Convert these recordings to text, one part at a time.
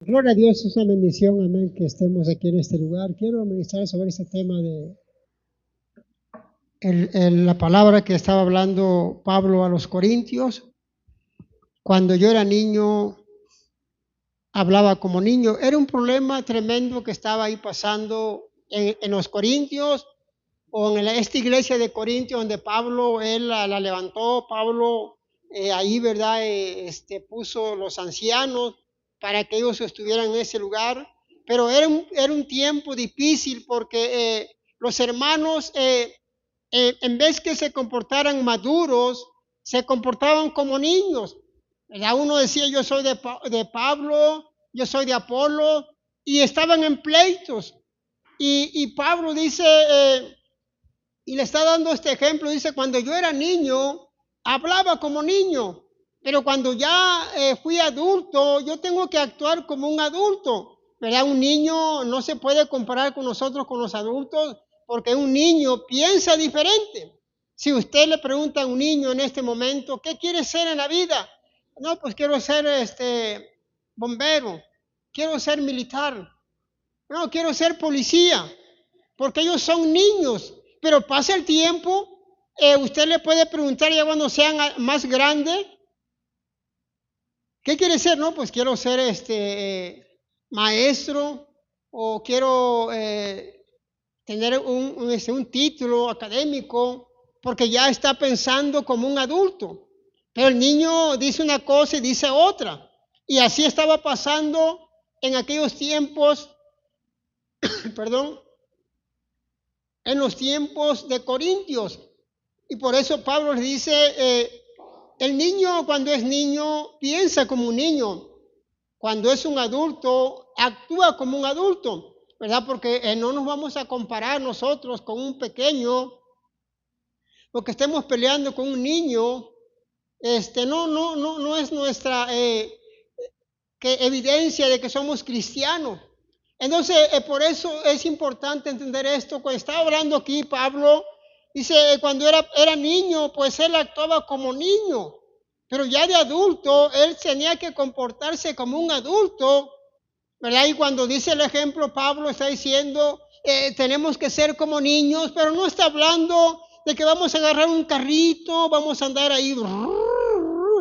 Gloria a Dios, es una bendición, amén, que estemos aquí en este lugar. Quiero ministrar sobre este tema de la palabra que estaba hablando Pablo a los Corintios. Cuando yo era niño, hablaba como niño. Era un problema tremendo que estaba ahí pasando en los Corintios o en esta iglesia de Corintios donde Pablo, él la levantó. Pablo ahí, ¿verdad? Puso los ancianos para que ellos estuvieran en ese lugar. Pero era un tiempo difícil porque los hermanos, en vez que se comportaran maduros, se comportaban como niños. ¿Verdad? Uno decía, yo soy de Pablo, yo soy de Apolo, y estaban en pleitos. Y Pablo dice, y le está dando este ejemplo, dice, cuando yo era niño, hablaba como niño, pero cuando ya fui adulto, yo tengo que actuar como un adulto, ¿verdad? Un niño no se puede comparar con nosotros, con los adultos, porque un niño piensa diferente. Si usted le pregunta a un niño en este momento, ¿qué quiere ser en la vida? No, pues quiero ser bombero, quiero ser militar, no, quiero ser policía, porque ellos son niños, pero pasa el tiempo, usted le puede preguntar ya cuando sean más grandes, ¿qué quiere ser? No, pues quiero ser maestro o quiero tener un título académico, porque ya está pensando como un adulto. Pero el niño dice una cosa y dice otra. Y así estaba pasando en aquellos tiempos, perdón, en los tiempos de Corintios. Y por eso Pablo les dice, el niño cuando es niño piensa como un niño, cuando es un adulto actúa como un adulto, ¿verdad? Porque no nos vamos a comparar nosotros con un pequeño, porque estemos peleando con un niño, no es nuestra evidencia de que somos cristianos. Entonces, por eso es importante entender esto. Cuando estaba hablando aquí Pablo, dice, cuando era niño, pues él actuaba como niño, pero ya de adulto, él tenía que comportarse como un adulto, ¿verdad? Y cuando dice el ejemplo, Pablo está diciendo, tenemos que ser como niños, pero no está hablando de que vamos a agarrar un carrito, vamos a andar ahí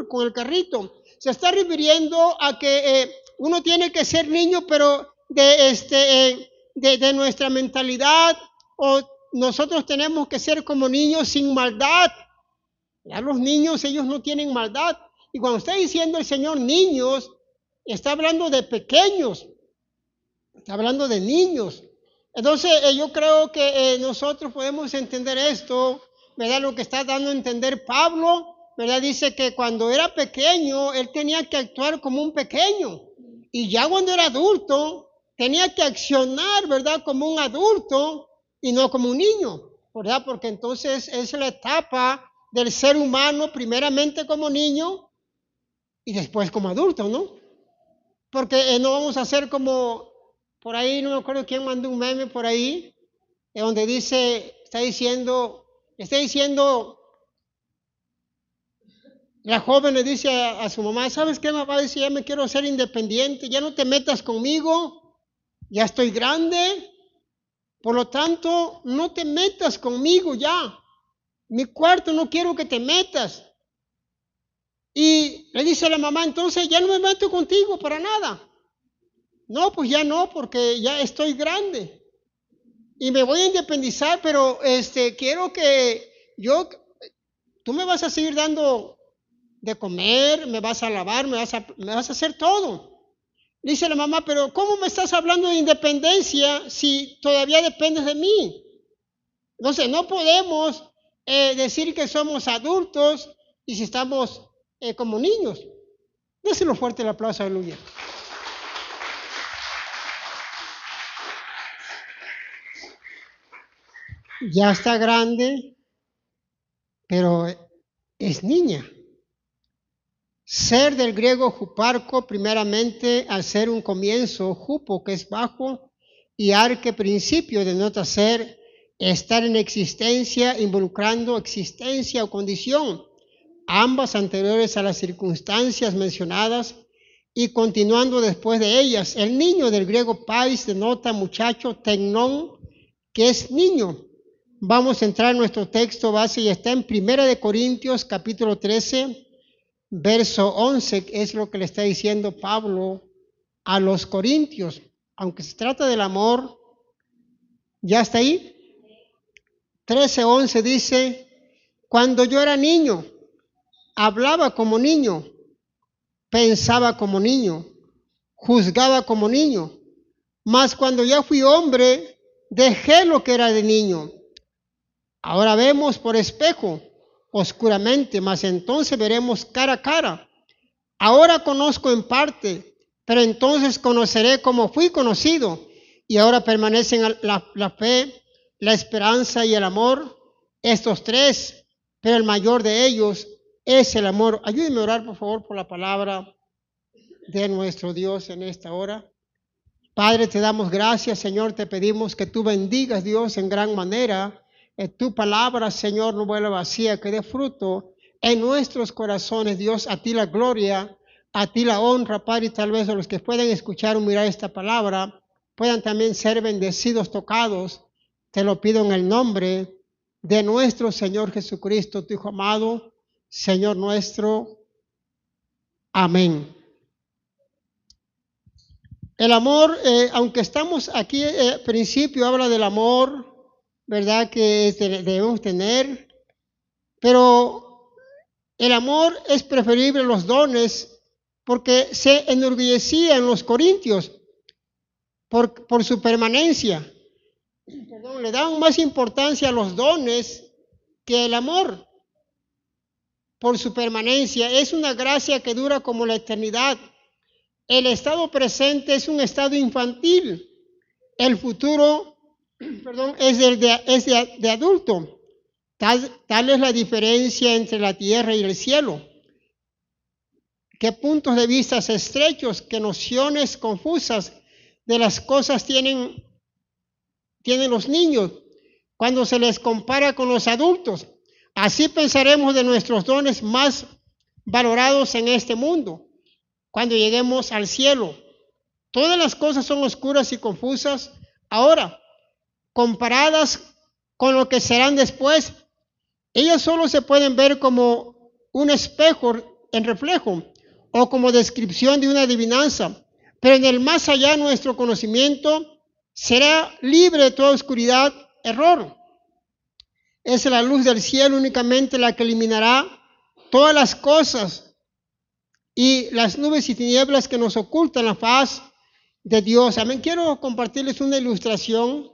con el carrito. Se está refiriendo a que uno tiene que ser niño, pero de nuestra mentalidad, o nosotros tenemos que ser como niños sin maldad. Ya los niños, ellos no tienen maldad. Y cuando está diciendo el Señor niños, está hablando de pequeños, está hablando de niños. Entonces yo creo que nosotros podemos entender esto, ¿verdad? Lo que está dando a entender Pablo, ¿verdad? Dice que cuando era pequeño, él tenía que actuar como un pequeño. Y ya cuando era adulto, tenía que accionar, ¿verdad? Como un adulto y no como un niño, ¿verdad? Porque entonces es la etapa del ser humano, primeramente como niño y después como adulto, ¿no? Porque no vamos a ser como, por ahí, no me acuerdo quién mandó un meme por ahí, donde dice, está diciendo, la joven le dice a su mamá, ¿sabes qué, mamá? Dice, ya me quiero ser independiente, ya no te metas conmigo, ya estoy grande, por lo tanto, no te metas conmigo ya. Mi cuarto no quiero que te metas. Y le dice a la mamá, entonces ya no me meto contigo para nada. No, pues ya no, porque ya estoy grande. Y me voy a independizar, pero quiero que tú me vas a seguir dando de comer, me vas a lavar, me vas a hacer todo. Dice la mamá, pero ¿cómo me estás hablando de independencia si todavía dependes de mí? Entonces, no podemos decir que somos adultos y si estamos como niños. Déselo fuerte el aplauso, aleluya. Ya está grande, pero es niña. Ser del griego juparco, primeramente, al ser un comienzo, jupo, que es bajo, y arque, principio, denota ser, estar en existencia, involucrando existencia o condición, ambas anteriores a las circunstancias mencionadas, y continuando después de ellas. El niño del griego pais denota muchacho, tecnón, que es niño. Vamos a entrar en nuestro texto base y está en 1 Corintios capítulo 13, verso 11, es lo que le está diciendo Pablo a los corintios. Aunque se trata del amor, ¿ya está ahí? 13:11 dice, cuando yo era niño, hablaba como niño, pensaba como niño, juzgaba como niño, mas cuando ya fui hombre, dejé lo que era de niño. Ahora vemos por espejo, oscuramente, mas entonces veremos cara a cara. Ahora conozco en parte, pero entonces conoceré como fui conocido. Y ahora permanecen la fe, la esperanza y el amor, estos tres, pero el mayor de ellos es el amor. Ayúdenme a orar, por favor, por la palabra de nuestro Dios en esta hora. Padre, te damos gracias, Señor, te pedimos que tú bendigas, Dios, en gran manera. Tu palabra, Señor, no vuelva vacía, que dé fruto en nuestros corazones, Dios, a ti la gloria, a ti la honra, Padre, y tal vez a los que puedan escuchar o mirar esta palabra, puedan también ser bendecidos, tocados. Te lo pido en el nombre de nuestro Señor Jesucristo, tu Hijo amado, Señor nuestro. Amén. El amor, aunque estamos aquí, al principio habla del amor, ¿verdad? Que debemos tener, pero el amor es preferible a los dones porque se enorgullecía en los corintios por su permanencia. Perdón, le daban más importancia a los dones que el amor por su permanencia. Es una gracia que dura como la eternidad. El estado presente es un estado infantil. El futuro, es de adulto. Tal es la diferencia entre la tierra y el cielo. Qué puntos de vista estrechos, qué nociones confusas de las cosas tienen los niños cuando se les compara con los adultos. Así pensaremos de nuestros dones más valorados en este mundo cuando lleguemos al cielo. Todas las cosas son oscuras y confusas ahora, comparadas con lo que serán después. Ellas solo se pueden ver como un espejo en reflejo o como descripción de una adivinanza, pero en el más allá nuestro conocimiento será libre de toda oscuridad, error. Es la luz del cielo únicamente la que eliminará todas las cosas y las nubes y tinieblas que nos ocultan la faz de Dios. Amén. Quiero compartirles una ilustración,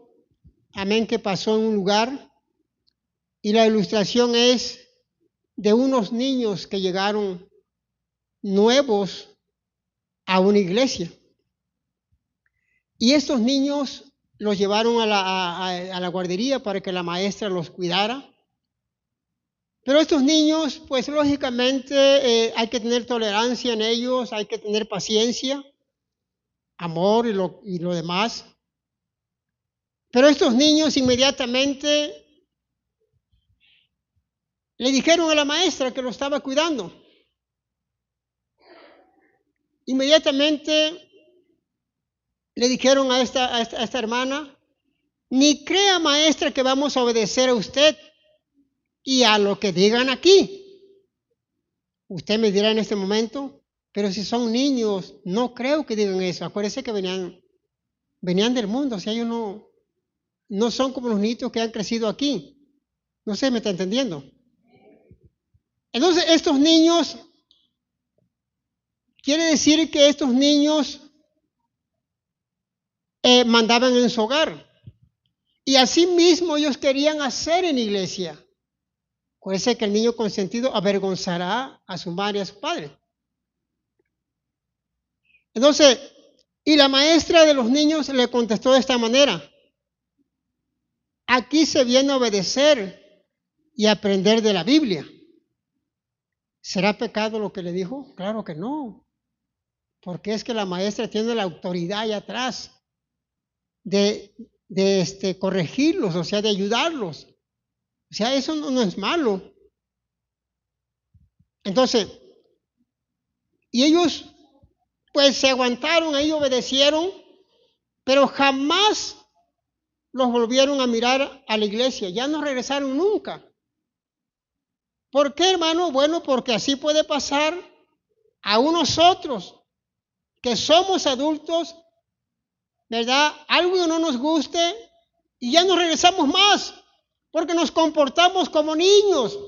amén, que pasó en un lugar. Y la ilustración es de unos niños que llegaron nuevos a una iglesia. Y estos niños los llevaron a la guardería para que la maestra los cuidara. Pero estos niños, pues lógicamente hay que tener tolerancia en ellos, hay que tener paciencia, amor y lo demás. Pero estos niños inmediatamente le dijeron a la maestra que lo estaba cuidando. Inmediatamente le dijeron a esta hermana, ni crea maestra que vamos a obedecer a usted y a lo que digan aquí. Usted me dirá en este momento, pero si son niños, no creo que digan eso. Acuérdense que venían del mundo, o sea, ellos no son como los niños que han crecido aquí. No sé, ¿me está entendiendo? Entonces, estos niños, quiere decir que estos niños mandaban en su hogar. Y así mismo ellos querían hacer en iglesia. Acuérdense que el niño consentido avergonzará a su madre y a su padre. Entonces, y la maestra de los niños le contestó de esta manera: aquí se viene a obedecer y aprender de la Biblia. ¿Será pecado lo que le dijo? Claro que no. Porque es que la maestra tiene la autoridad allá atrás de corregirlos, o sea, de ayudarlos. O sea, eso no es malo. Entonces, y ellos pues se aguantaron ahí, obedecieron, pero jamás los volvieron a mirar a la iglesia, ya no regresaron nunca. ¿Por qué, hermano? Bueno, porque así puede pasar a nosotros, que somos adultos, ¿verdad? Algo no nos guste y ya no regresamos más, porque nos comportamos como niños,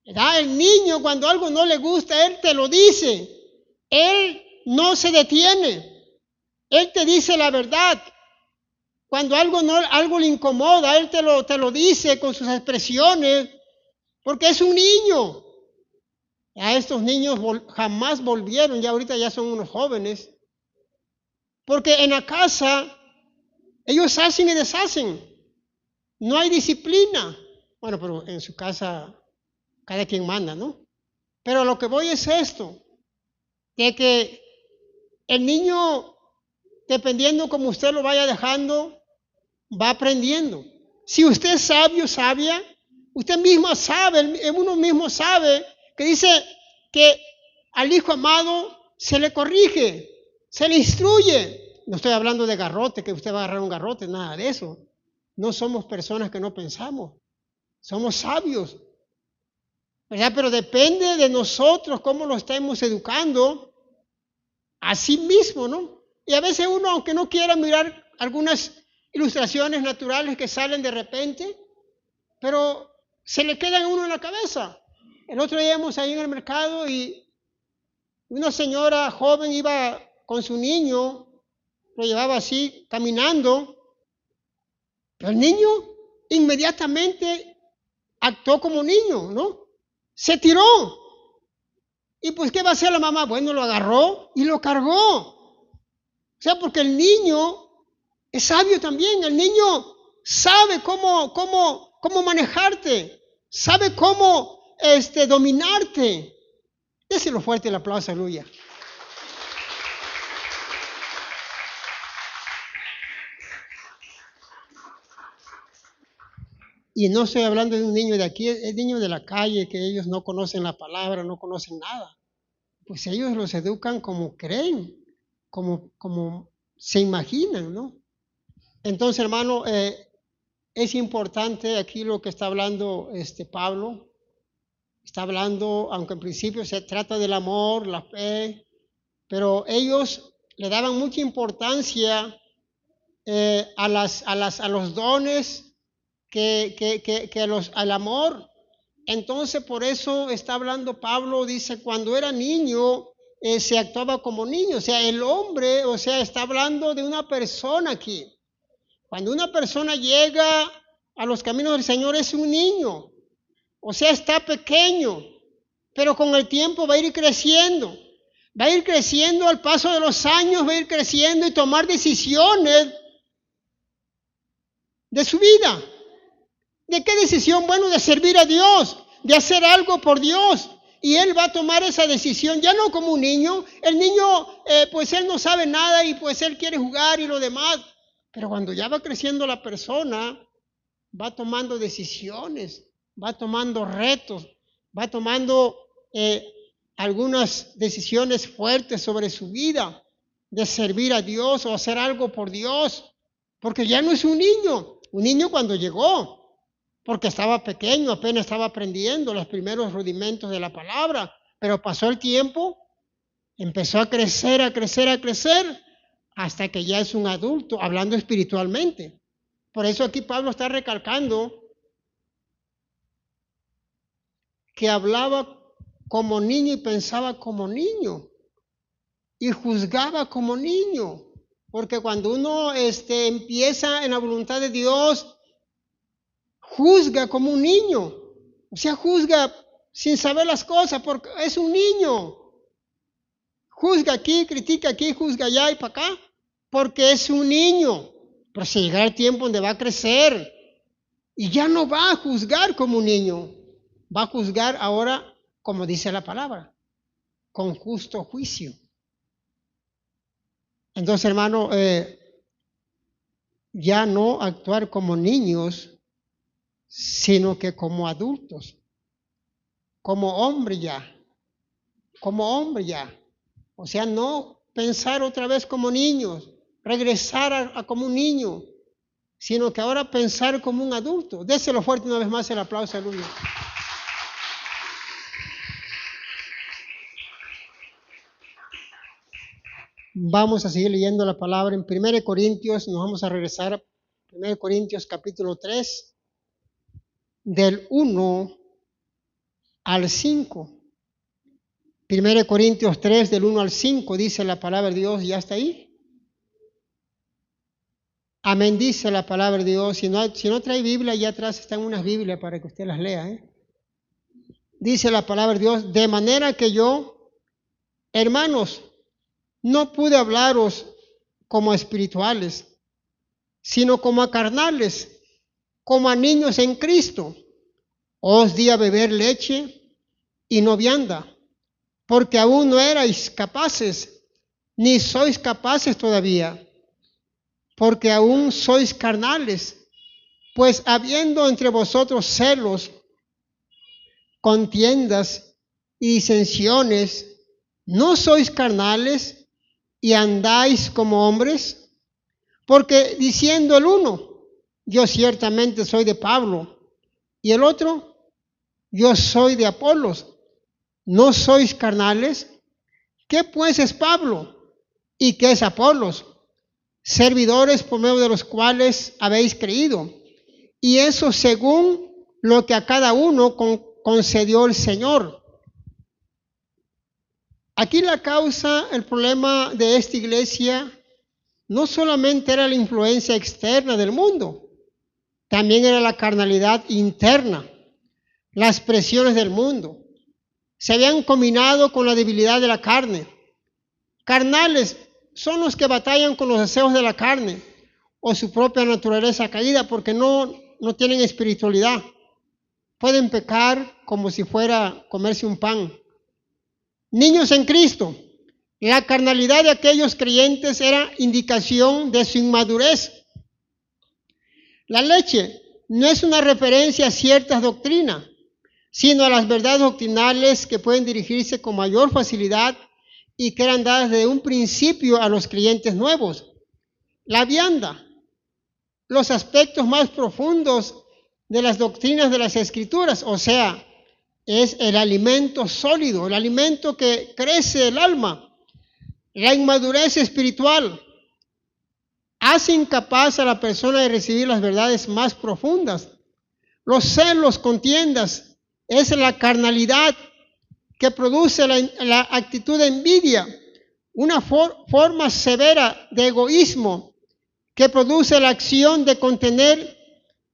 ¿verdad? El niño, cuando algo no le gusta, él te lo dice, él no se detiene, él te dice la verdad. Cuando algo le incomoda, él te lo dice con sus expresiones, porque es un niño. A estos niños jamás volvieron, ya ahorita ya son unos jóvenes, porque en la casa ellos hacen y deshacen, no hay disciplina. Bueno, pero en su casa cada quien manda, ¿no? Pero lo que voy es esto, de que el niño, dependiendo como usted lo vaya dejando, va aprendiendo. Si usted es sabio, sabia, usted mismo sabe, uno mismo sabe que dice que al hijo amado se le corrige, se le instruye. No estoy hablando de garrote, que usted va a agarrar un garrote, nada de eso. No somos personas que no pensamos, somos sabios, ¿verdad? Pero depende de nosotros cómo lo estamos educando a sí mismo, ¿no? Y a veces uno, aunque no quiera mirar algunas ilustraciones naturales que salen de repente, pero se le quedan a uno en la cabeza. El otro día íbamos ahí en el mercado y una señora joven iba con su niño, lo llevaba así, caminando, pero el niño inmediatamente actuó como niño, ¿no? Se tiró. ¿Y pues qué va a hacer la mamá? Bueno, lo agarró y lo cargó. O sea, porque el niño es sabio también. El niño sabe cómo manejarte, sabe cómo dominarte. Déselo fuerte el aplauso, aleluya. Y no estoy hablando de un niño de aquí, es niño de la calle, que ellos no conocen la palabra, no conocen nada. Pues ellos los educan como creen, como se imaginan, ¿no? Entonces, hermano, es importante aquí lo que está hablando Pablo. Está hablando, aunque en principio se trata del amor, la fe, pero ellos le daban mucha importancia a los dones al amor. Entonces, por eso está hablando Pablo, dice, cuando era niño, se actuaba como niño. O sea, el hombre, o sea, está hablando de una persona aquí. Cuando una persona llega a los caminos del Señor es un niño. O sea, está pequeño, pero con el tiempo va a ir creciendo. Va a ir creciendo al paso de los años, va a ir creciendo y tomar decisiones de su vida. ¿De qué decisión? Bueno, de servir a Dios, de hacer algo por Dios. Y él va a tomar esa decisión, ya no como un niño. El niño, pues él no sabe nada y pues él quiere jugar y lo demás. Pero cuando ya va creciendo la persona, va tomando decisiones, va tomando retos, va tomando algunas decisiones fuertes sobre su vida, de servir a Dios o hacer algo por Dios. Porque ya no es un niño cuando llegó, porque estaba pequeño, apenas estaba aprendiendo los primeros rudimentos de la palabra, pero pasó el tiempo, empezó a crecer, hasta que ya es un adulto, hablando espiritualmente. Por eso aquí Pablo está recalcando que hablaba como niño y pensaba como niño, y juzgaba como niño, porque cuando uno empieza en la voluntad de Dios, juzga como un niño, o sea, juzga sin saber las cosas, porque es un niño. Juzga aquí, critica aquí, juzga allá y para acá, porque es un niño. Pero si llega el tiempo donde va a crecer y ya no va a juzgar como un niño, va a juzgar ahora, como dice la palabra, con justo juicio. Entonces, hermano, ya no actuar como niños, sino que como adultos, como hombre ya. O sea, no pensar otra vez como niños, regresar a como un niño, sino que ahora pensar como un adulto. Déselo fuerte una vez más el aplauso al uno. Vamos a seguir leyendo la palabra en 1 Corintios, nos vamos a regresar a 1 Corintios capítulo 3, del 1 al 5. 1 Corintios 3, del 1 al 5, dice la palabra de Dios, ¿ya está ahí? Amén, dice la palabra de Dios. Si no trae Biblia, allá atrás están unas Biblias para que usted las lea. Dice la palabra de Dios, de manera que yo, hermanos, no pude hablaros como a espirituales, sino como a carnales, como a niños en Cristo. Os di a beber leche y no vianda, porque aún no erais capaces, ni sois capaces todavía, porque aún sois carnales, pues habiendo entre vosotros celos, contiendas y disensiones, ¿no sois carnales y andáis como hombres? Porque diciendo el uno, yo ciertamente soy de Pablo, y el otro, yo soy de Apolos, ¿no sois carnales? ¿Qué pues es Pablo? ¿Y qué es Apolos? Servidores por medio de los cuales habéis creído, y eso según lo que a cada uno concedió el Señor. Aquí la causa, el problema de esta iglesia, no solamente era la influencia externa del mundo, también era la carnalidad interna, las presiones del mundo. Se habían combinado con la debilidad de la carne. Carnales son los que batallan con los deseos de la carne o su propia naturaleza caída porque no tienen espiritualidad. Pueden pecar como si fuera comerse un pan. Niños en Cristo. La carnalidad de aquellos creyentes era indicación de su inmadurez. La leche no es una referencia a ciertas doctrinas, sino a las verdades doctrinales que pueden dirigirse con mayor facilidad y que eran dadas desde un principio a los creyentes nuevos. La vianda, los aspectos más profundos de las doctrinas de las Escrituras, o sea, es el alimento sólido, el alimento que crece el alma. La inmadurez espiritual hace incapaz a la persona de recibir las verdades más profundas. Los celos, contiendas, es la carnalidad que produce la actitud de envidia, una forma severa de egoísmo que produce la acción de contener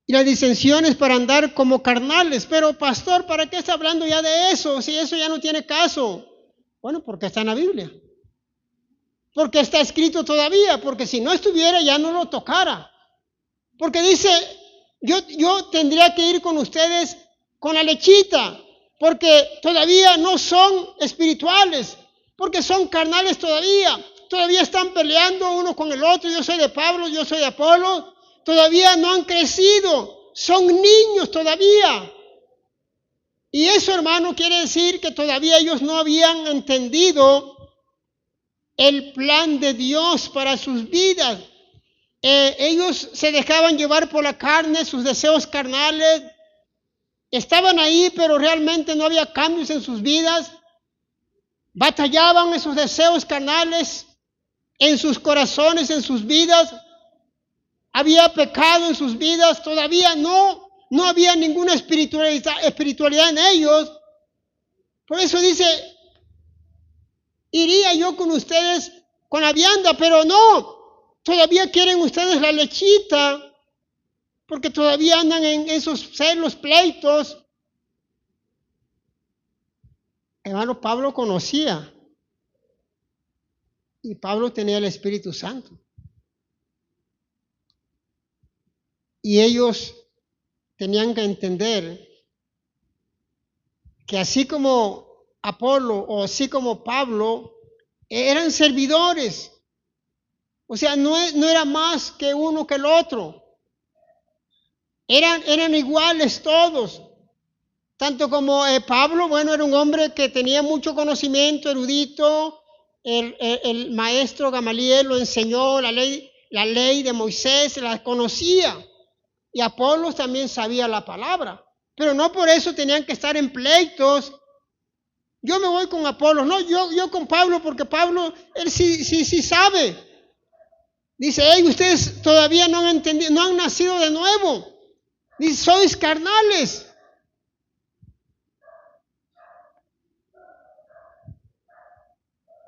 y las disensiones para andar como carnales. Pero pastor, ¿para qué está hablando ya de eso? Si eso ya no tiene caso. Bueno, porque está en la Biblia. Porque está escrito todavía, porque si no estuviera ya no lo tocara. Porque dice, yo tendría que ir con ustedes con la lechita, porque todavía no son espirituales, porque son carnales todavía están peleando uno con el otro, yo soy de Pablo, yo soy de Apolo, todavía no han crecido, son niños todavía. Y eso, hermano, quiere decir que todavía ellos no habían entendido el plan de Dios para sus vidas. Ellos se dejaban llevar por la carne, sus deseos carnales, estaban ahí, pero realmente no había cambios en sus vidas. Batallaban en sus deseos carnales, en sus corazones, en sus vidas. Había pecado en sus vidas, todavía no había ninguna espiritualidad en ellos. Por eso dice, iría yo con ustedes con la vianda, pero no, todavía quieren ustedes la lechita, porque todavía andan en esos celos, pleitos. Hermano, Pablo conocía, y Pablo tenía el Espíritu Santo. Y ellos tenían que entender que así como Apolo o así como Pablo, eran servidores. O sea, no era más que uno que el otro. Eran iguales todos. Tanto como Pablo, bueno, era un hombre que tenía mucho conocimiento, erudito, el maestro Gamaliel lo enseñó, la ley de Moisés, la conocía. Y Apolos también sabía la palabra. Pero no por eso tenían que estar en pleitos. Yo me voy con Apolos, no, yo con Pablo, porque Pablo, él sí sabe. Dice, hey, ustedes todavía no han entendido, no han nacido de nuevo. Dice, sois carnales.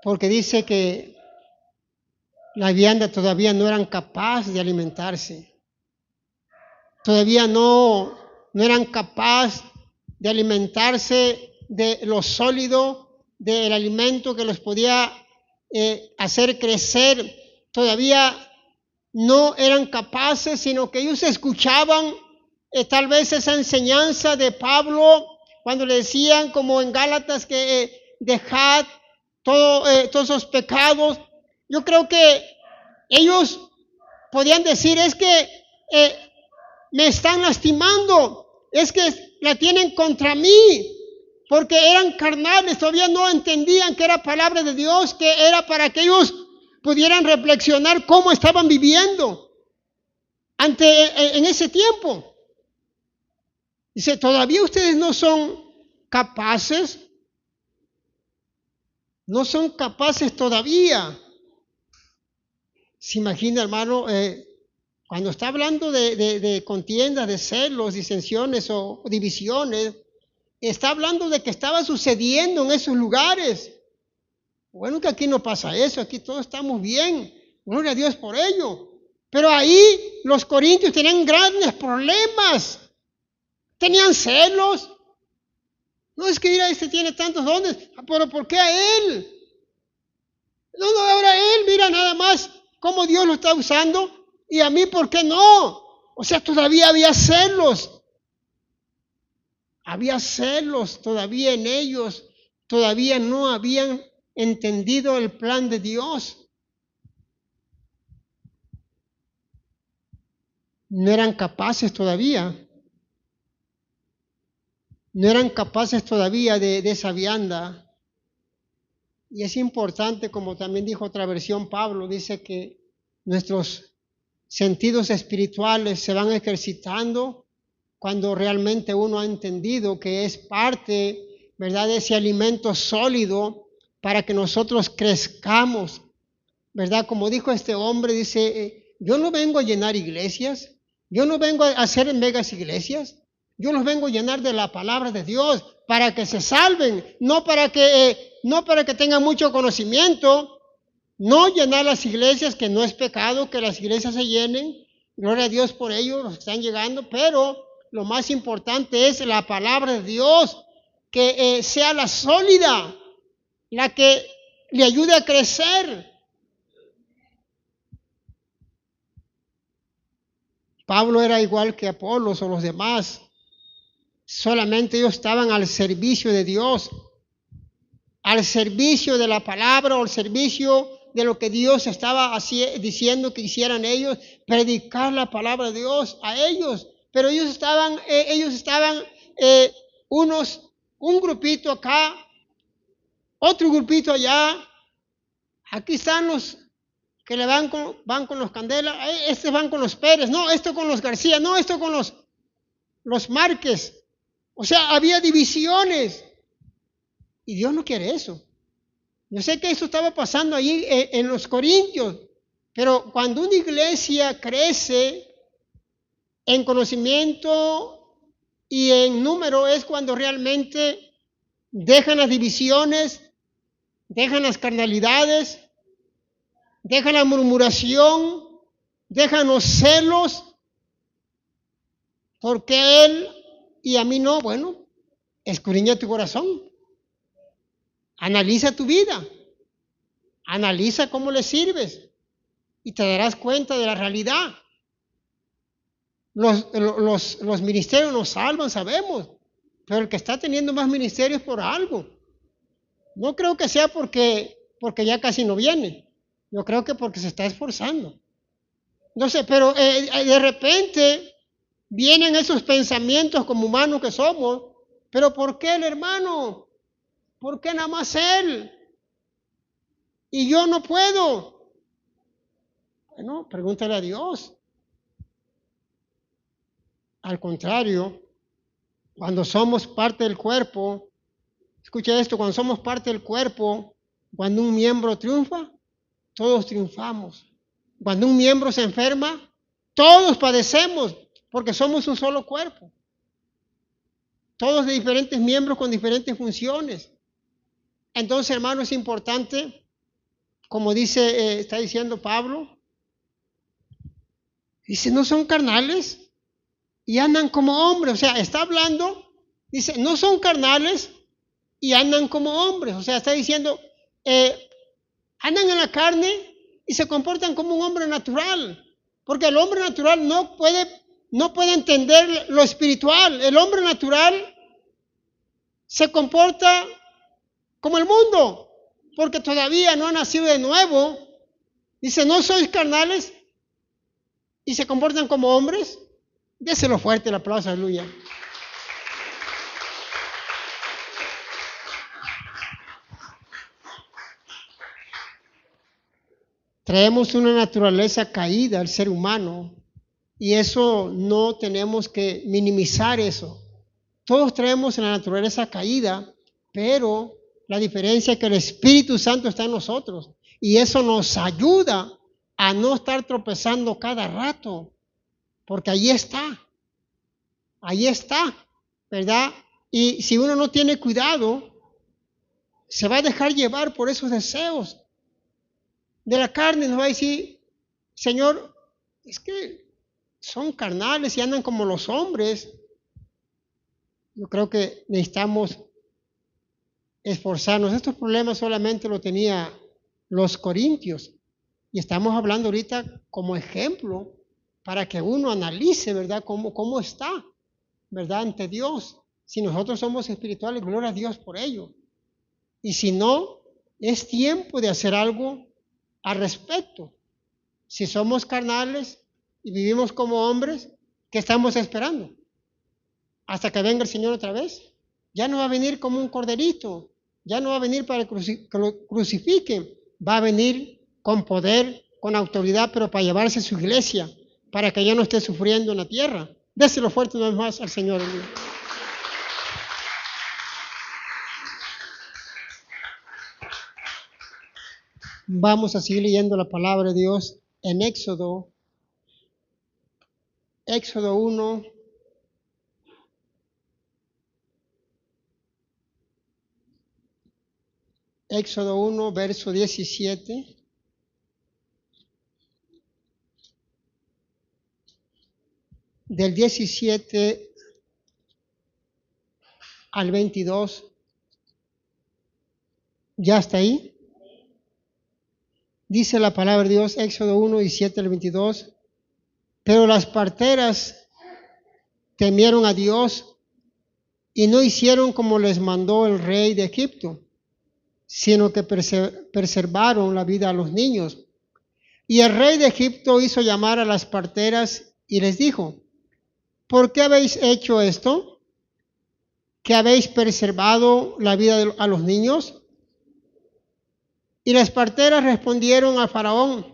Porque dice que la vianda todavía no eran capaces de alimentarse. Todavía no eran capaces de alimentarse de lo sólido, del alimento que los podía hacer crecer. Todavía no eran capaces, sino que ellos escuchaban tal vez esa enseñanza de Pablo cuando le decían, como en Gálatas, que dejad todos esos pecados. Yo creo que ellos podían decir, es que me están lastimando, es que la tienen contra mí, porque eran carnales, todavía no entendían que era palabra de Dios, que era para que ellos pudieran reflexionar cómo estaban viviendo en ese tiempo. Dice, todavía ustedes no son capaces todavía. Se imagina, hermano, cuando está hablando de contiendas, de celos, disensiones o divisiones, está hablando de que estaba sucediendo en esos lugares. Bueno, que aquí no pasa eso, aquí todos estamos bien, gloria a Dios por ello. Pero ahí los corintios tenían grandes problemas, tenían celos. No es que mira, este tiene tantos dones, pero ¿por qué a él? No, ahora él, mira nada más cómo Dios lo está usando, y a mí, ¿por qué no? O sea, todavía había celos. Había celos todavía en ellos, todavía no habían entendido el plan de Dios. No eran capaces todavía. No eran capaces todavía de esa vianda. Y es importante, como también dijo otra versión Pablo, dice que nuestros sentidos espirituales se van ejercitando cuando realmente uno ha entendido que es parte, ¿verdad?, de ese alimento sólido para que nosotros crezcamos, ¿verdad? Como dijo este hombre, dice, yo no vengo a llenar iglesias, yo no vengo a hacer megas iglesias, yo los vengo a llenar de la palabra de Dios para que se salven, no para que tengan mucho conocimiento, no llenar las iglesias, que no es pecado que las iglesias se llenen, gloria a Dios por ello, los que están llegando, pero lo más importante es la palabra de Dios, que sea la sólida, la que le ayude a crecer. Pablo era igual que Apolos o los demás, solamente ellos estaban al servicio de Dios, al servicio de la palabra o al servicio de lo que Dios estaba diciendo que hicieran ellos, predicar la palabra de Dios a ellos. Pero ellos estaban un grupito acá, otro grupito allá. Aquí están los que le van con los Candela, estos van con los Pérez, no, esto con los García, no, esto con los Márquez. O sea, había divisiones. Y Dios no quiere eso. Yo sé que eso estaba pasando allí en los Corintios, pero cuando una iglesia crece en conocimiento y en número es cuando realmente dejan las divisiones, dejan las carnalidades, dejan la murmuración, dejan los celos, porque él y a mí no. Bueno, escudriña tu corazón, analiza tu vida, analiza cómo le sirves y te darás cuenta de la realidad. Los ministerios nos salvan, sabemos, pero el que está teniendo más ministerios por algo. No creo que sea porque ya casi no viene. Yo creo que porque se está esforzando. No sé, pero de repente vienen esos pensamientos como humanos que somos. ¿Pero por qué el hermano? ¿Por qué nada más él? y yo no puedo. Bueno, pregúntale a Dios. Al contrario, cuando somos parte del cuerpo, escucha esto, cuando somos parte del cuerpo, cuando un miembro triunfa, todos triunfamos. Cuando un miembro se enferma, todos padecemos, porque somos un solo cuerpo. Todos de diferentes miembros con diferentes funciones. Entonces, hermano, es importante, como está diciendo Pablo, dice, no son carnales y andan como hombres. O sea, está hablando, dice, no son carnales y andan como hombres. O sea, está diciendo, andan en la carne y se comportan como un hombre natural. Porque el hombre natural no puede entender lo espiritual. El hombre natural se comporta como el mundo, porque todavía no ha nacido de nuevo. Dice, no sois carnales y se comportan como hombres. Déselo fuerte el aplauso, aleluya. Traemos una naturaleza caída al ser humano y eso no tenemos que minimizar eso. Todos traemos la naturaleza caída, pero la diferencia es que el Espíritu Santo está en nosotros y eso nos ayuda a no estar tropezando cada rato, porque ahí está, ¿verdad? Y si uno no tiene cuidado, se va a dejar llevar por esos deseos de la carne. Nos va a decir, Señor, es que son carnales y andan como los hombres. Yo creo que necesitamos esforzarnos. Estos problemas solamente lo tenía los corintios. Y estamos hablando ahorita como ejemplo para que uno analice, ¿verdad? Cómo está, ¿verdad? Ante Dios. Si nosotros somos espirituales, gloria a Dios por ello. Y si no, es tiempo de hacer algo al respecto. Si somos carnales y vivimos como hombres, ¿qué estamos esperando? Hasta que venga el Señor otra vez. Ya no va a venir como un corderito, ya no va a venir para que lo crucifiquen, va a venir con poder, con autoridad, pero para llevarse a su iglesia, para que ya no esté sufriendo en la tierra. Déselo fuerte una vez más al Señor. Vamos a seguir leyendo la palabra de Dios en Éxodo 1. Éxodo 1, verso 17. Del 17 al 22. ¿Ya está ahí? Dice la palabra de Dios, Éxodo 1, 17 al 22. Pero las parteras temieron a Dios y no hicieron como les mandó el rey de Egipto, sino que preservaron la vida a los niños. Y el rey de Egipto hizo llamar a las parteras y les dijo, ¿por qué habéis hecho esto? ¿Que habéis preservado la vida a los niños? Y las parteras respondieron a Faraón,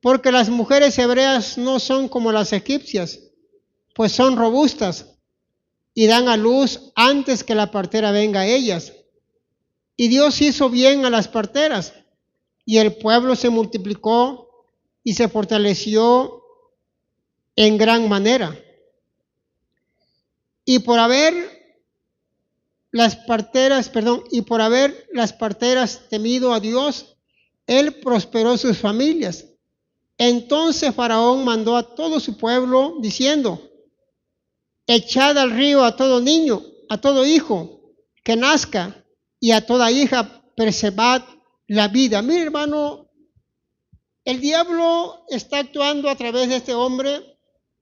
porque las mujeres hebreas no son como las egipcias, pues son robustas y dan a luz antes que la partera venga a ellas. Y Dios hizo bien a las parteras, y el pueblo se multiplicó y se fortaleció en gran manera. Y por haber las parteras temido a Dios, Él prosperó sus familias. Entonces Faraón mandó a todo su pueblo diciendo, echad al río a todo niño, a todo hijo que nazca, y a toda hija preservad la vida. Mire, hermano, el diablo está actuando a través de este hombre,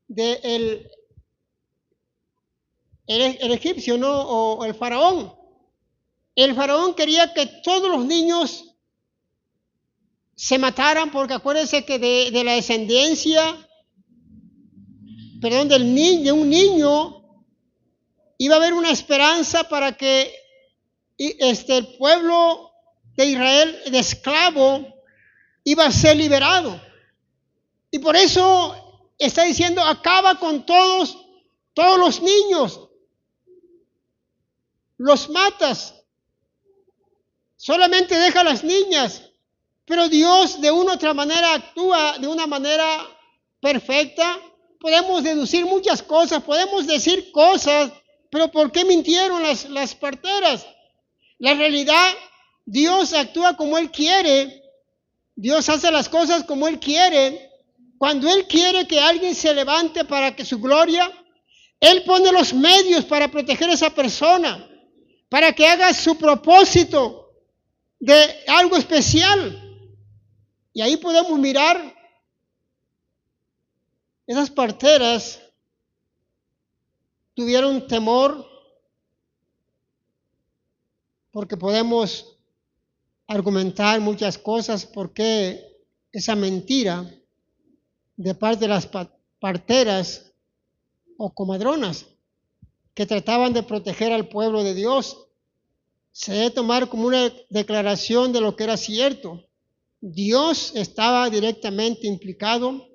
el egipcio, ¿no? O el faraón. El faraón quería que todos los niños se mataran, porque acuérdense que de la descendencia, de un niño, iba a haber una esperanza para que el pueblo de Israel de esclavo iba a ser liberado. Y por eso está diciendo, acaba con todos los niños, los matas, solamente deja a las niñas. Pero Dios de una u otra manera actúa de una manera perfecta. Podemos deducir muchas cosas, podemos decir cosas, pero ¿por qué mintieron las parteras? La realidad, Dios actúa como Él quiere, Dios hace las cosas como Él quiere. Cuando Él quiere que alguien se levante para que su gloria, Él pone los medios para proteger a esa persona, para que haga su propósito de algo especial. Y ahí podemos mirar esas parteras tuvieron temor, porque podemos argumentar muchas cosas por qué esa mentira de parte de las parteras o comadronas que trataban de proteger al pueblo de Dios se debe tomar como una declaración de lo que era cierto. Dios estaba directamente implicado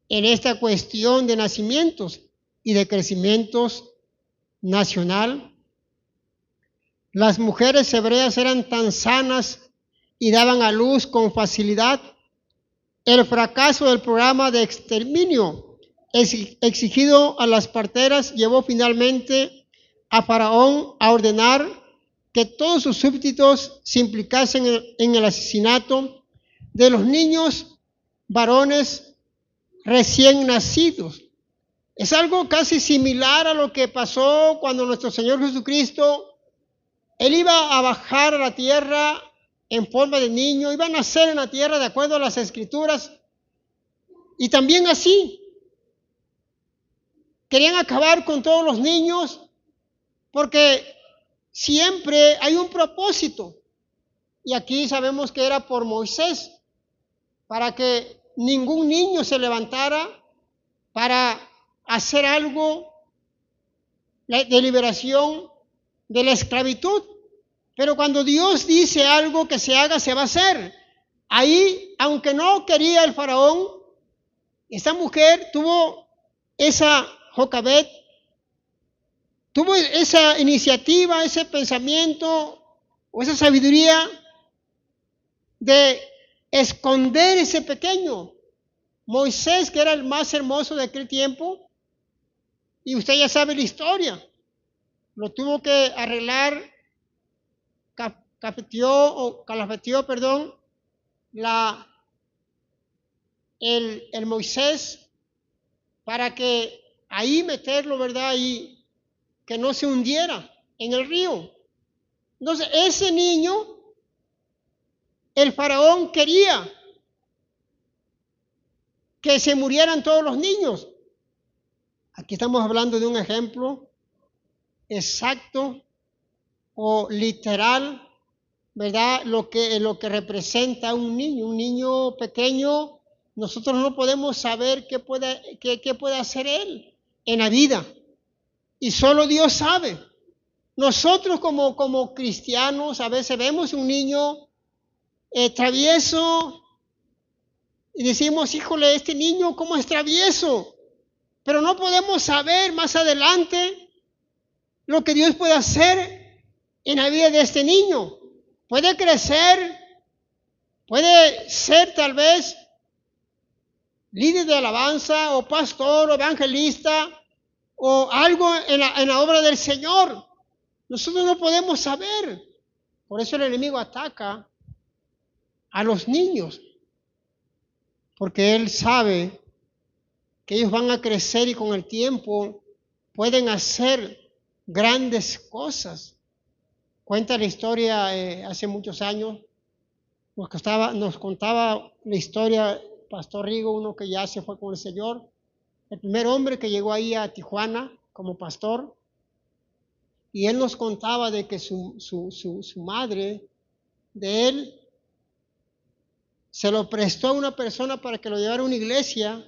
en esta cuestión de nacimientos y de crecimientos nacional. Las mujeres hebreas eran tan sanas y daban a luz con facilidad. El fracaso del programa de exterminio exigido a las parteras llevó finalmente a Faraón a ordenar que todos sus súbditos se implicasen en el asesinato de los niños varones recién nacidos. Es algo casi similar a lo que pasó cuando nuestro Señor Jesucristo, Él iba a bajar a la tierra en forma de niño, iba a nacer en la tierra de acuerdo a las Escrituras. Y también así, querían acabar con todos los niños porque siempre hay un propósito. Y aquí sabemos que era por Moisés, para que ningún niño se levantara para hacer algo de liberación de la esclavitud. Pero cuando Dios dice algo que se haga, se va a hacer. Ahí, aunque no quería el faraón, esta mujer tuvo esa Jocabed, tuvo esa iniciativa, ese pensamiento o esa sabiduría de esconder ese pequeño. Moisés, que era el más hermoso de aquel tiempo, y usted ya sabe la historia, lo tuvo que arreglar, calafeteó, el Moisés, para que ahí meterlo, ¿verdad? Y que no se hundiera en el río. Entonces, ese niño, el faraón quería que se murieran todos los niños. Aquí estamos hablando de un ejemplo exacto o literal, ¿verdad? Lo que representa un niño pequeño. Nosotros no podemos saber qué puede hacer él en la vida. Y solo Dios sabe. Nosotros como cristianos a veces vemos un niño travieso y decimos, híjole, este niño cómo es travieso. Pero no podemos saber más adelante lo que Dios puede hacer en la vida de este niño. Puede crecer, puede ser tal vez líder de alabanza o pastor o evangelista o algo en la obra del Señor. Nosotros no podemos saber. Por eso el enemigo ataca a los niños, porque él sabe que ellos van a crecer y con el tiempo pueden hacer grandes cosas. Cuenta la historia hace muchos años, nos contaba la historia Pastor Rigo, uno que ya se fue con el Señor, el primer hombre que llegó ahí a Tijuana como pastor, y él nos contaba de que su madre de él se lo prestó a una persona para que lo llevara a una iglesia,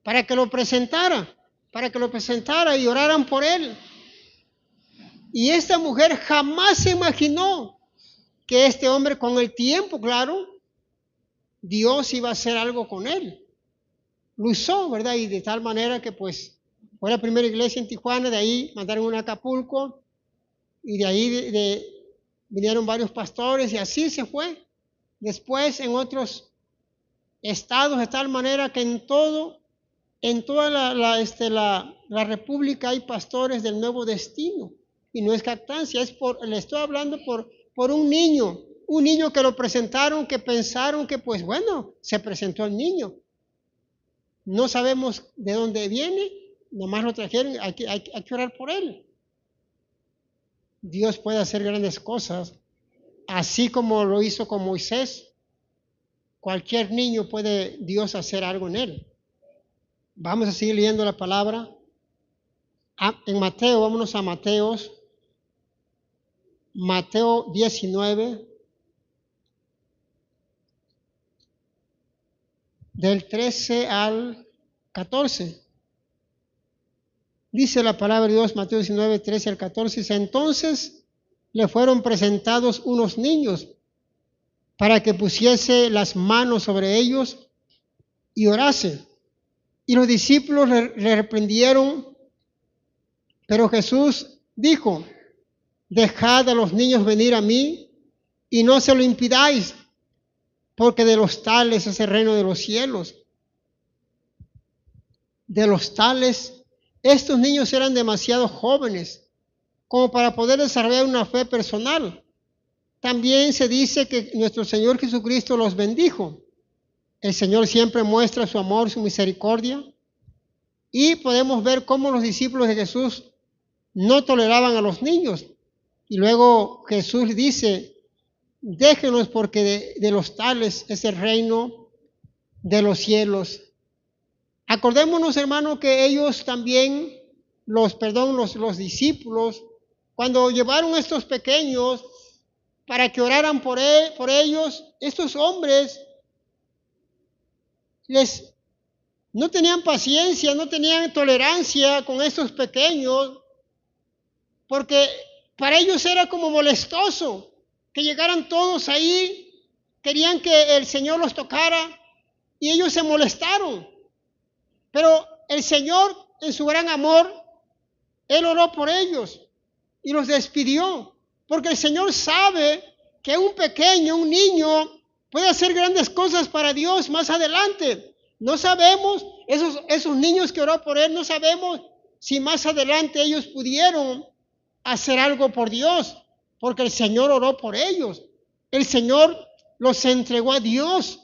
para que lo presentara y oraran por él. Y esta mujer jamás se imaginó que este hombre con el tiempo, claro, Dios iba a hacer algo con él. Lo usó, ¿verdad? Y de tal manera que pues fue la primera iglesia en Tijuana, de ahí mandaron a Acapulco y de ahí vinieron varios pastores y así se fue. Después en otros estados, de tal manera que en toda la república hay pastores del Nuevo Destino. Y no es jactancia, le estoy hablando por un niño que lo presentaron, que pensaron que pues bueno, se presentó el niño. No sabemos de dónde viene, nomás lo trajeron, hay que orar por él. Dios puede hacer grandes cosas, así como lo hizo con Moisés. Cualquier niño puede Dios hacer algo en él. Vamos a seguir leyendo la palabra. En Mateo, vámonos a Mateo 19, del 13 al 14. Dice la palabra de Dios, Mateo 19, 13 al 14. Dice, entonces le fueron presentados unos niños para que pusiese las manos sobre ellos y orase. Y los discípulos le reprendieron, pero Jesús dijo, dejad a los niños venir a mí y no se lo impidáis, porque de los tales es el reino de los cielos. De los tales, estos niños eran demasiado jóvenes como para poder desarrollar una fe personal. También se dice que nuestro Señor Jesucristo los bendijo. El Señor siempre muestra su amor, su misericordia. Y podemos ver cómo los discípulos de Jesús no toleraban a los niños. Y luego Jesús dice, déjenlos porque de los tales es el reino de los cielos. Acordémonos, hermano, que ellos también, los discípulos, cuando llevaron a estos pequeños para que oraran por ellos, estos hombres no tenían paciencia, no tenían tolerancia con estos pequeños, porque para ellos era como molestoso que llegaran todos ahí, querían que el Señor los tocara y ellos se molestaron. Pero el Señor, en su gran amor, Él oró por ellos y los despidió, porque el Señor sabe que un pequeño, un niño, puede hacer grandes cosas para Dios más adelante. No sabemos, esos niños que oró por Él, no sabemos si más adelante ellos pudieron hacer algo por Dios, porque el Señor oró por ellos. El Señor los entregó a Dios.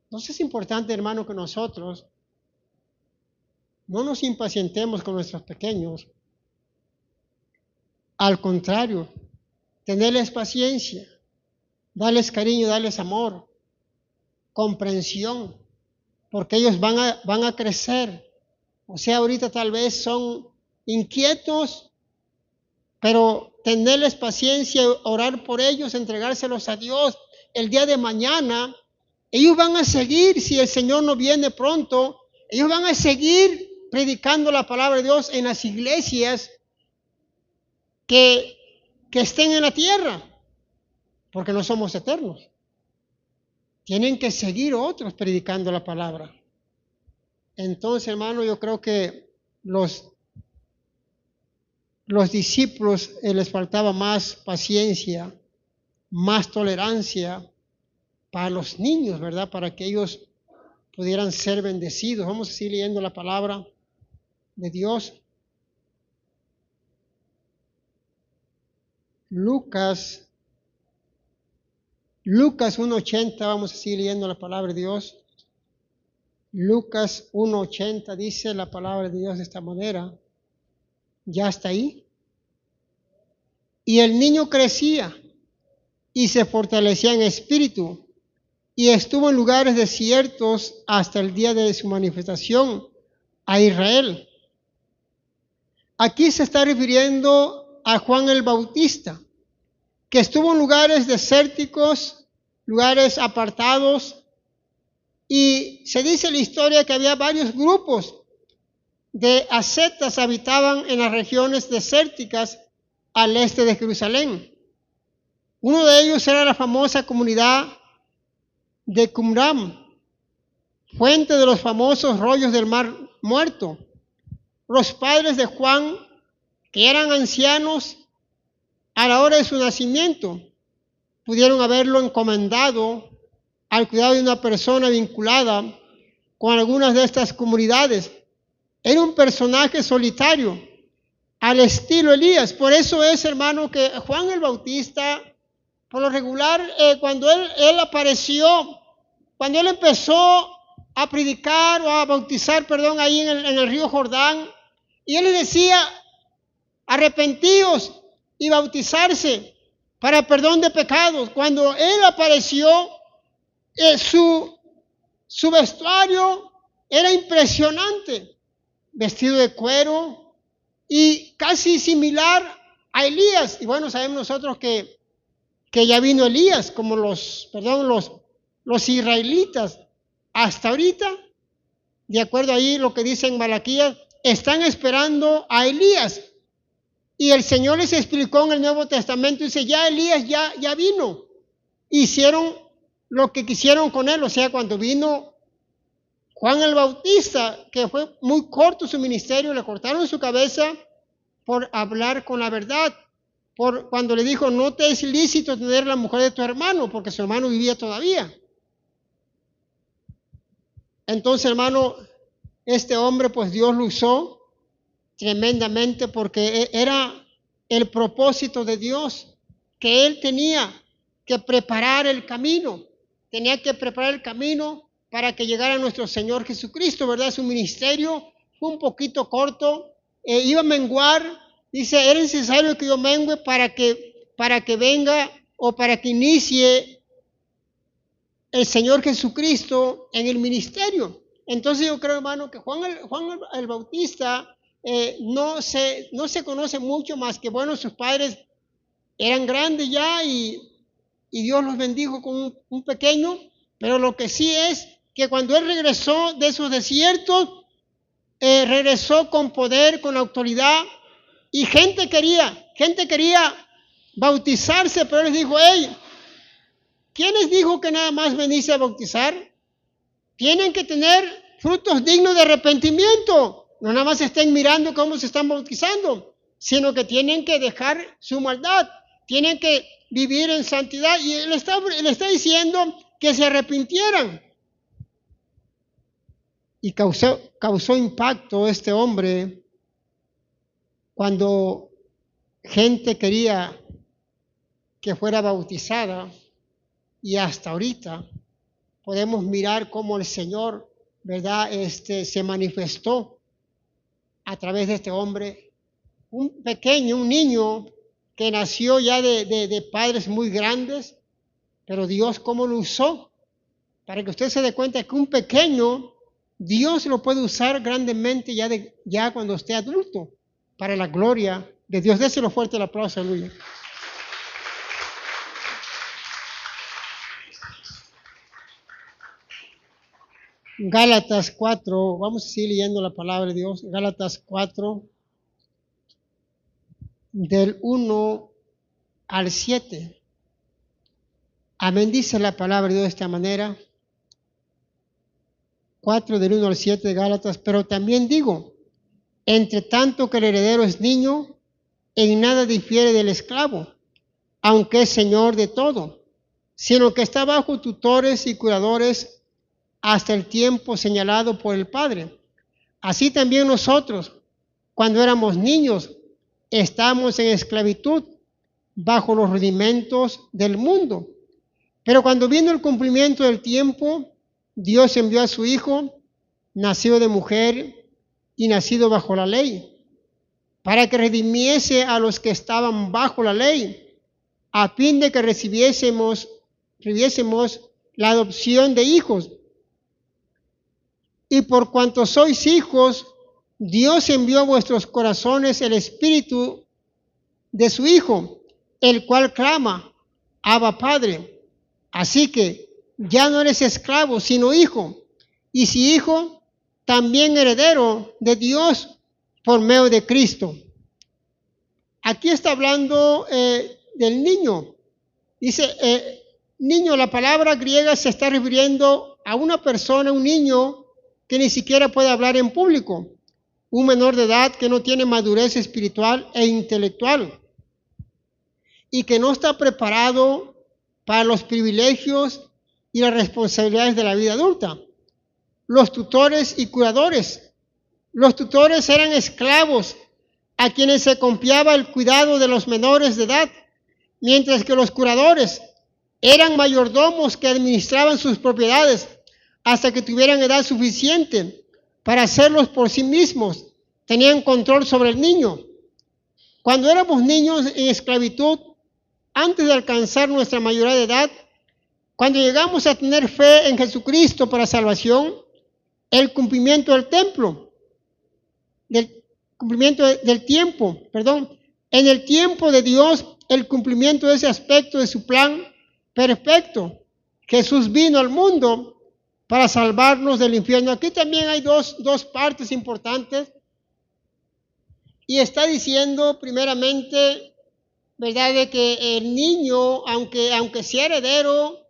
Entonces es importante, hermano, que nosotros no nos impacientemos con nuestros pequeños. Al contrario, tenerles paciencia, darles cariño, darles amor, comprensión, porque ellos van a crecer. O sea, ahorita tal vez son inquietos, pero tenerles paciencia, orar por ellos, entregárselos a Dios. El día de mañana, ellos van a seguir, si el Señor no viene pronto, ellos van a seguir predicando la palabra de Dios en las iglesias que estén en la tierra, porque no somos eternos. Tienen que seguir otros predicando la palabra. Entonces, hermano, yo creo que los discípulos les faltaba más paciencia, más tolerancia para los niños, ¿verdad? Para que ellos pudieran ser bendecidos. Vamos a seguir leyendo la palabra de Dios. Lucas 1:80, vamos a seguir leyendo la palabra de Dios. Lucas 1:80 dice la palabra de Dios de esta manera. Ya está ahí. Y el niño crecía y se fortalecía en espíritu y estuvo en lugares desiertos hasta el día de su manifestación a Israel. Aquí se está refiriendo a Juan el Bautista, que estuvo en lugares desérticos, lugares apartados, y se dice en la historia que había varios grupos de ascetas habitaban en las regiones desérticas al este de Jerusalén. Uno de ellos era la famosa comunidad de Qumran, fuente de los famosos rollos del Mar Muerto. Los padres de Juan, que eran ancianos a la hora de su nacimiento, pudieron haberlo encomendado al cuidado de una persona vinculada con algunas de estas comunidades. Era un personaje solitario, al estilo Elías. Por eso es, hermano, que Juan el Bautista, por lo regular, cuando él apareció, cuando él empezó a predicar o a bautizar, ahí en el río Jordán, y él les decía, arrepentíos y bautizarse para perdón de pecados. Cuando él apareció, su vestuario era impresionante, vestido de cuero y casi similar a Elías. Y bueno, sabemos nosotros que ya vino Elías, como los israelitas. Hasta ahorita, de acuerdo ahí lo que dice en Malaquías, están esperando a Elías. Y el Señor les explicó en el Nuevo Testamento, dice, ya Elías ya vino. Hicieron lo que quisieron con él. O sea, cuando vino Juan el Bautista, que fue muy corto su ministerio, le cortaron su cabeza por hablar con la verdad. Cuando le dijo, no te es lícito tener la mujer de tu hermano, porque su hermano vivía todavía. Entonces, hermano, este hombre, pues Dios lo usó tremendamente, porque era el propósito de Dios, que él tenía que preparar el camino, para que llegara nuestro Señor Jesucristo, ¿verdad? Su ministerio fue un poquito corto, iba a menguar, dice, era necesario que yo mengue para que venga o para que inicie el Señor Jesucristo en el ministerio. Entonces yo creo, hermano, que Juan el Bautista no se conoce mucho más que, bueno, sus padres eran grandes ya y Dios los bendijo con un pequeño, pero lo que sí es que cuando él regresó de esos desiertos, regresó con poder, con autoridad, y gente quería bautizarse, pero él les dijo, hey, ¿quién les dijo que nada más venís a bautizar? Tienen que tener frutos dignos de arrepentimiento. No nada más estén mirando cómo se están bautizando, sino que tienen que dejar su maldad, tienen que vivir en santidad. Y él está diciendo que se arrepintieran. Y causó impacto este hombre cuando gente quería que fuera bautizada. Y hasta ahorita podemos mirar cómo el Señor, ¿verdad? Se manifestó a través de este hombre, un niño que nació ya de padres muy grandes, pero Dios cómo lo usó, para que usted se dé cuenta que un pequeño, Dios lo puede usar grandemente ya cuando esté adulto, para la gloria de Dios. Déselo fuerte el aplauso, aleluya. Gálatas 4, vamos a seguir leyendo la palabra de Dios. Gálatas 4, del 1 al 7. Amén, dice la palabra de Dios de esta manera. 4 del 1 al 7 de Gálatas. Pero también digo, entre tanto que el heredero es niño, en nada difiere del esclavo, aunque es señor de todo, sino que está bajo tutores y cuidadores hasta el tiempo señalado por el Padre. Así también nosotros, cuando éramos niños, estamos en esclavitud bajo los rudimentos del mundo. Pero cuando vino el cumplimiento del tiempo, Dios envió a su Hijo, nacido de mujer y nacido bajo la ley, para que redimiese a los que estaban bajo la ley, a fin de que recibiésemos la adopción de hijos. Y por cuanto sois hijos, Dios envió a vuestros corazones el Espíritu de su Hijo, el cual clama, Abba Padre. Así que ya no eres esclavo, sino hijo. Y si hijo, también heredero de Dios por medio de Cristo. Aquí está hablando del niño. Dice, niño, la palabra griega se está refiriendo a una persona, un niño que ni siquiera puede hablar en público, un menor de edad que no tiene madurez espiritual e intelectual y que no está preparado para los privilegios y las responsabilidades de la vida adulta. Los tutores y cuidadores. Los tutores eran esclavos a quienes se confiaba el cuidado de los menores de edad, mientras que los curadores eran mayordomos que administraban sus propiedades hasta que tuvieran edad suficiente para hacerlos por sí mismos. Tenían control sobre el niño. Cuando éramos niños en esclavitud, antes de alcanzar nuestra mayoría de edad, cuando llegamos a tener fe en Jesucristo para salvación, el cumplimiento del tiempo, en el tiempo de Dios, el cumplimiento de ese aspecto de su plan perfecto. Jesús vino al mundo para salvarnos del infierno. Aquí también hay dos partes importantes. Y está diciendo primeramente, ¿verdad?, de que el niño, aunque sea heredero,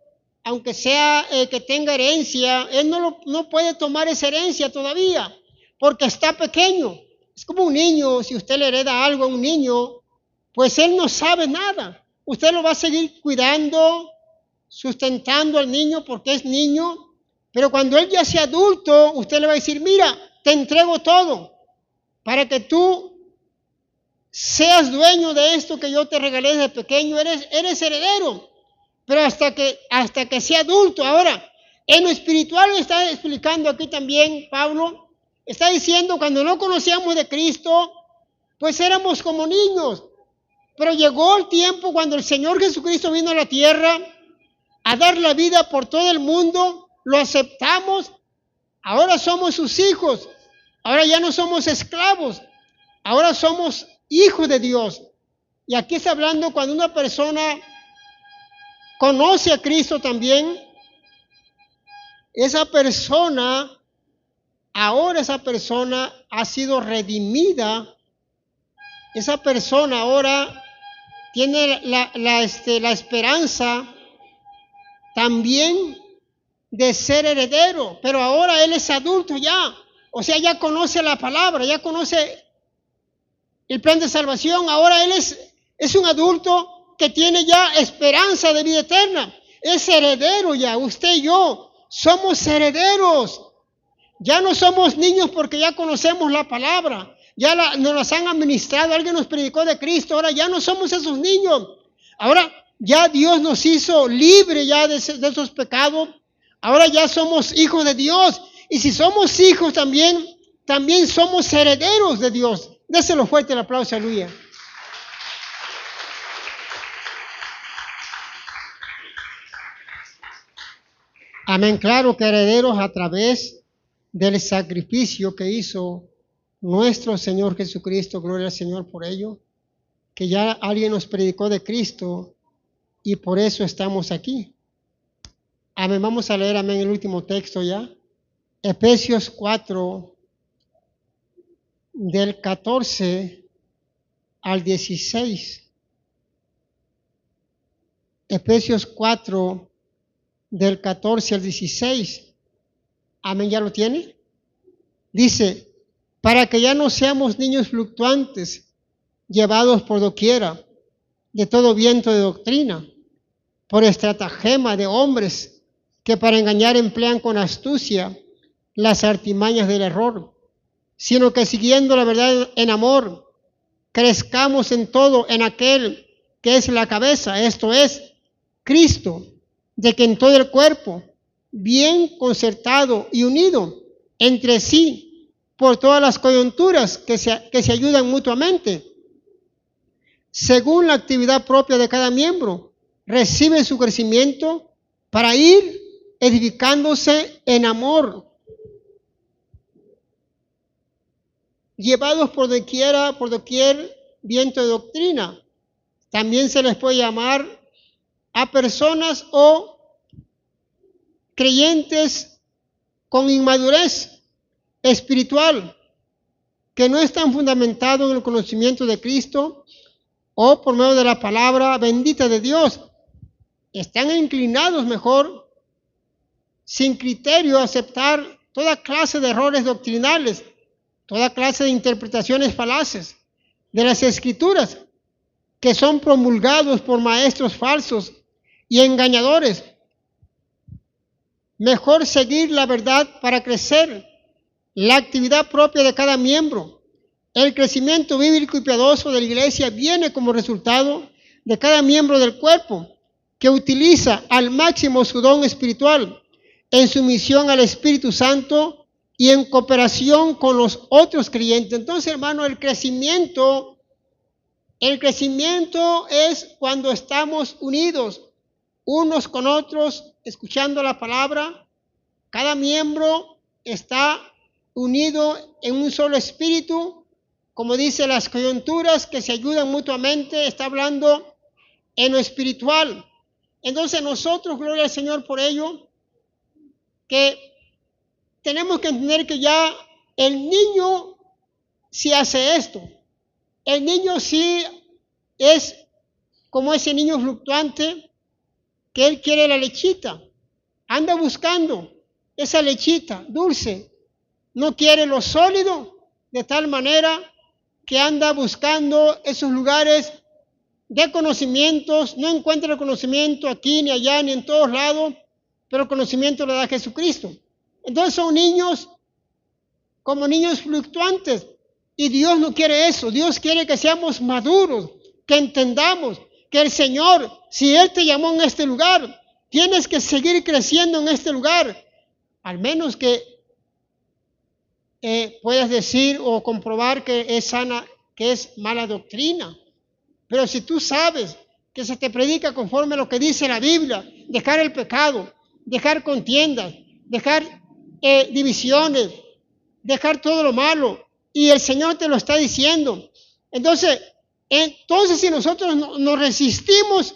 aunque sea que tenga herencia, él no puede tomar esa herencia todavía, porque está pequeño. Es como un niño, si usted le hereda algo a un niño, pues él no sabe nada. Usted lo va a seguir cuidando, sustentando al niño porque es niño, pero cuando él ya sea adulto, usted le va a decir, mira, te entrego todo para que tú seas dueño de esto que yo te regalé desde pequeño, eres heredero, pero hasta que sea adulto. Ahora, en lo espiritual está explicando aquí también Pablo, está diciendo, cuando no conocíamos de Cristo, pues éramos como niños, pero llegó el tiempo cuando el Señor Jesucristo vino a la tierra a dar la vida por todo el mundo, lo aceptamos, ahora somos sus hijos, ahora ya no somos esclavos, ahora somos hijos de Dios. Y aquí está hablando cuando una persona conoce a Cristo también, esa persona ha sido redimida, esa persona ahora tiene la esperanza también de ser heredero, pero ahora él es adulto ya, o sea, ya conoce la palabra, ya conoce el plan de salvación. Ahora él es un adulto que tiene ya esperanza de vida eterna. Es heredero ya. Usted y yo somos herederos. Ya no somos niños porque ya conocemos la palabra. Ya nos las han administrado. Alguien nos predicó de Cristo. Ahora ya no somos esos niños. Ahora ya Dios nos hizo libre ya de esos pecados. Ahora ya somos hijos de Dios. Y si somos hijos también somos herederos de Dios. Déselo fuerte el aplauso, aleluya. Amén, claro que herederos a través del sacrificio que hizo nuestro Señor Jesucristo, gloria al Señor por ello, que ya alguien nos predicó de Cristo y por eso estamos aquí. Amén, vamos a leer, amén, el último texto ya. Efesios 4, del 14 al 16. Efesios 4, del 14 al 16. Amén, ¿ya lo tiene? Dice, para que ya no seamos niños fluctuantes, llevados por doquiera, de todo viento de doctrina, por estratagema de hombres que para engañar emplean con astucia las artimañas del error, sino que siguiendo la verdad en amor, crezcamos en todo en aquel que es la cabeza, esto es, Cristo, de que en todo el cuerpo, bien concertado y unido entre sí, por todas las coyunturas que se ayudan mutuamente, según la actividad propia de cada miembro, recibe su crecimiento para ir edificándose en amor, llevados por doquier viento de doctrina. También se les puede llamar a personas o creyentes con inmadurez espiritual, que no están fundamentados en el conocimiento de Cristo o por medio de la palabra bendita de Dios. están inclinados mejor, sin criterio, a aceptar toda clase de errores doctrinales, toda clase de interpretaciones falaces de las Escrituras, que son promulgados por maestros falsos y engañadores. Mejor seguir la verdad para crecer, la actividad propia de cada miembro. El crecimiento bíblico y piadoso de la iglesia viene como resultado de cada miembro del cuerpo, que utiliza al máximo su don espiritual en sumisión al Espíritu Santo y en cooperación con los otros creyentes. Entonces, hermano, el crecimiento es cuando estamos unidos unos con otros, escuchando la palabra. Cada miembro está unido en un solo espíritu, como dice las coyunturas, que se ayudan mutuamente. Está hablando en lo espiritual. Entonces nosotros, gloria al Señor por ello, que tenemos que entender que ya el niño sí hace esto. El niño sí es como ese niño fluctuante, que él quiere la lechita, anda buscando esa lechita dulce, no quiere lo sólido, de tal manera que anda buscando esos lugares de conocimientos. No encuentra el conocimiento aquí, ni allá, ni en todos lados, pero el conocimiento lo da Jesucristo. Entonces son niños como niños fluctuantes, y Dios no quiere eso. Dios quiere que seamos maduros, que entendamos que el Señor, si Él te llamó en este lugar, tienes que seguir creciendo en este lugar, al menos que puedas decir o comprobar que es sana, que es mala doctrina. Pero si tú sabes que se te predica conforme a lo que dice la Biblia, dejar el pecado, dejar contiendas, dejar divisiones, dejar todo lo malo, y el Señor te lo está diciendo. Entonces si nosotros nos resistimos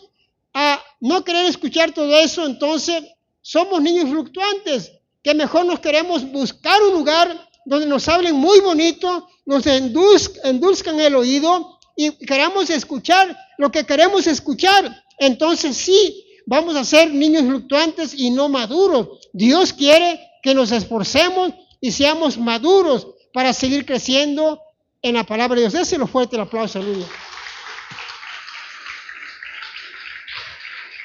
a no querer escuchar todo eso, entonces somos niños fluctuantes, que mejor nos queremos buscar un lugar donde nos hablen muy bonito, nos endulzcan el oído y queramos escuchar lo que queremos escuchar. Entonces sí, vamos a ser niños fluctuantes y no maduros. Dios quiere que nos esforcemos y seamos maduros para seguir creciendo en la palabra de Dios. Déselo fuerte el aplauso, aleluya.